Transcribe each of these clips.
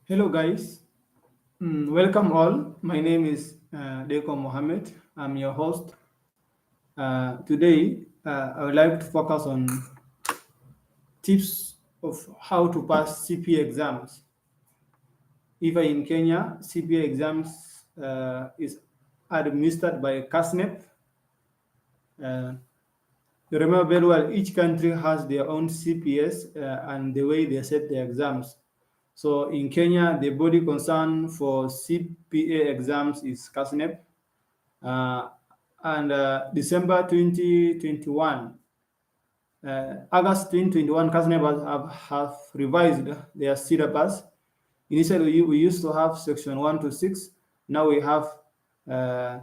Hello, guys. Welcome all. My name is Deko Mohammed. I'm your host. Today, I would like to focus on tips of how to pass CPA exams. If in Kenya, CPA exams is administered by CASNEP. Uh, you remember very well, each country has their own CPS and the way they set their exams. So in Kenya, the body concern for CPA exams is CASNEP. Uh, and December 2021, August 2021, CASNEP have revised their syllabus. Initially, we used to have section 1 to 6. Now we have uh,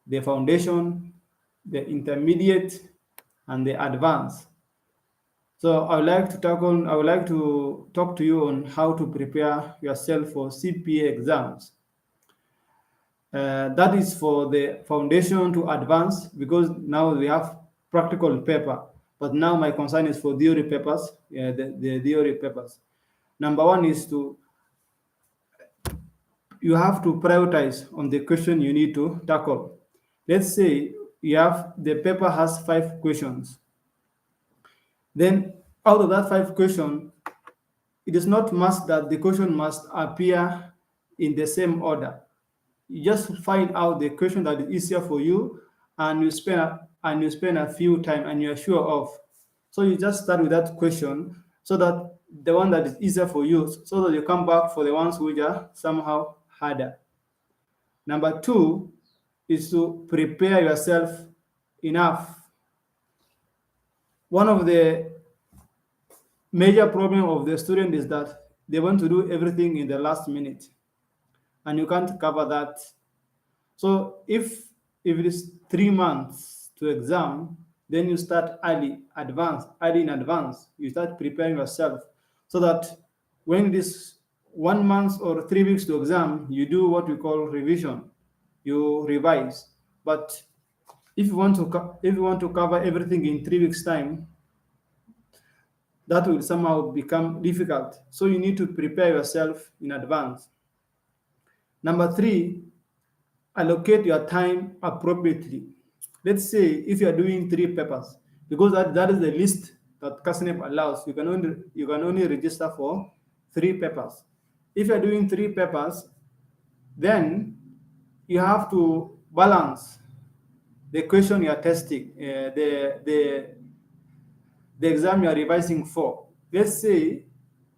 the foundation, the intermediate, and the advanced. So I would like to talk to you on how to prepare yourself for CPA exams. That is for the foundation to advance because now we have practical paper. But now my concern is for theory papers, the theory papers. Number one is you have to prioritize on the question you need to tackle. Let's say the paper has 5 questions. Then out of that 5 question, it is not must that the question must appear in the same order. You just find out the question that is easier for you, and you spend a few time and you're sure of. So you just start with that question so that the one that is easier for you, so that you come back for the ones which are somehow harder. Number two is to prepare yourself enough. One of the major problem of the student is that they want to do everything in the last minute, and you can't cover that. So if it is 3 months to exam, then you start early in advance. You start preparing yourself so that when it is 1 month or 3 weeks to exam, you do what we call revision. You revise. But if you want to cover everything in 3 weeks time, that will somehow become difficult. So you need to prepare yourself in advance. Number three, allocate your time appropriately. Let's say if you are doing 3 papers, because that is the list that CASNEP allows, you can only register for 3 papers. If you are doing 3 papers, then you have to balance the question you are testing, the exam you are revising for. Let's say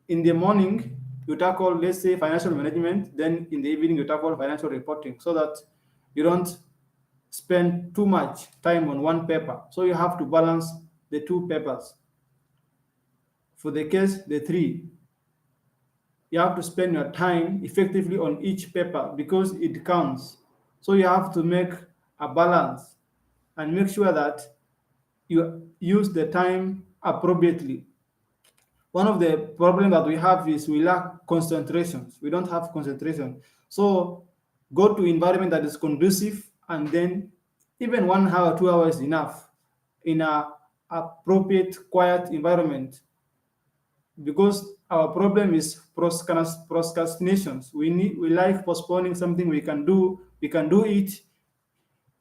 in the morning you tackle, let's say, financial management, then in the evening you tackle financial reporting, so that you don't spend too much time on one paper. So you have to balance the 2 papers. For the case, the 3, you have to spend your time effectively on each paper because it counts. So you have to make a balance and make sure that you use the time appropriately. One of the problems that we have is we lack concentration. We don't have concentration. So go to environment that is conducive, and then even 1 hour, 2 hours is enough in a appropriate quiet environment, because our problem is procrastinations. We like postponing something we can do it,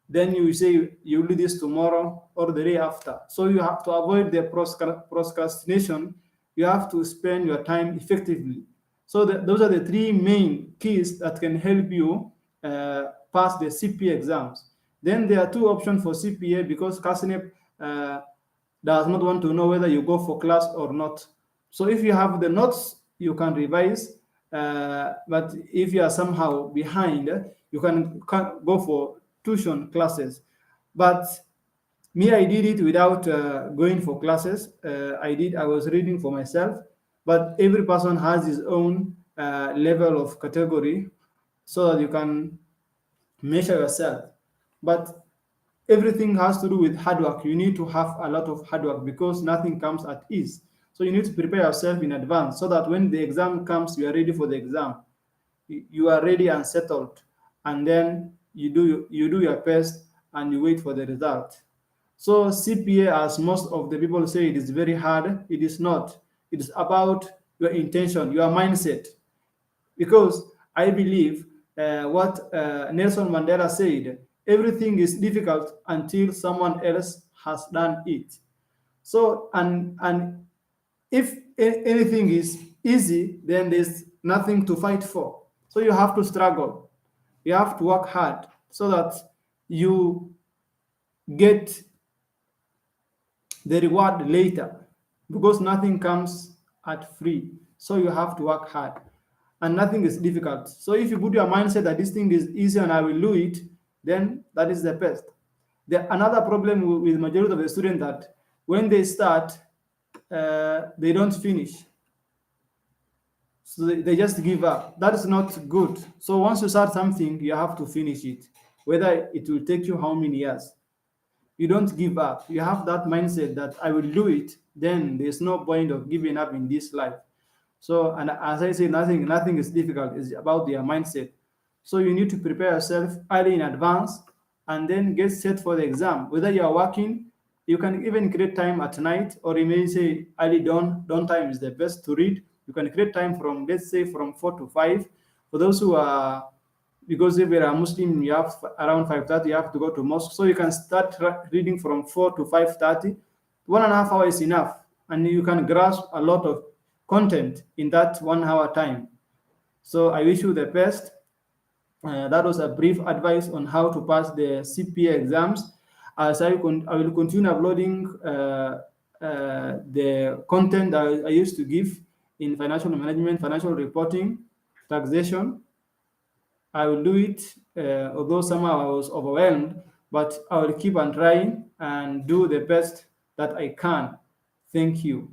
then you say you'll do this tomorrow or the day after. So you have to avoid the procrastination. You have to spend your time effectively. So those are the 3 main keys that can help you pass the CPA exams. Then there are 2 options for CPA, because CASNEP does not want to know whether you go for class or not. So if you have the notes, you can revise. But if you are somehow behind, you can go for tuition classes. But me, I did it without going for classes. I was reading for myself. But every person has his own level of category, so that you can measure yourself. But everything has to do with hard work. You need to have a lot of hard work because nothing comes at ease. So you need to prepare yourself in advance so that when the exam comes, you are ready for the exam. You are ready and settled, and then you do your best and you wait for the result. So CPA, as most of the people say, it is very hard. It is not. It is about your intention, your mindset. because I believe what Nelson Mandela said: everything is difficult until someone else has done it. So, and if anything is easy, then there's nothing to fight for. So you have to struggle. You have to work hard so that you get the reward later, because nothing comes at free. So you have to work hard, and nothing is difficult. So if you put your mindset that this thing is easy and I will do it, then that is the best. Another problem with majority of the students, that when they start, they don't finish. So they just give up. That is not good. So once you start something, you have to finish it, whether it will take you how many years. You don't give up. You have that mindset that I will do it, then there's no point of giving up in this life. So, and as I say, nothing is difficult. It's about their mindset. So you need to prepare yourself early in advance and then get set for the exam. Whether you are working, you can even create time at night, or you may say early dawn time is the best to read. You can create time from, let's say, from 4 to 5. For those who are, because if you're a Muslim, you have around 5:30, you have to go to mosque. So you can start reading from 4 to 5:30. 1.5 hours is enough, and you can grasp a lot of content in that 1 hour time. So I wish you the best. That was a brief advice on how to pass the CPA exams. As I will continue uploading the content I used to give in financial management, financial reporting, taxation. I will do it, although somehow I was overwhelmed, but I will keep on trying and do the best that I can. Thank you.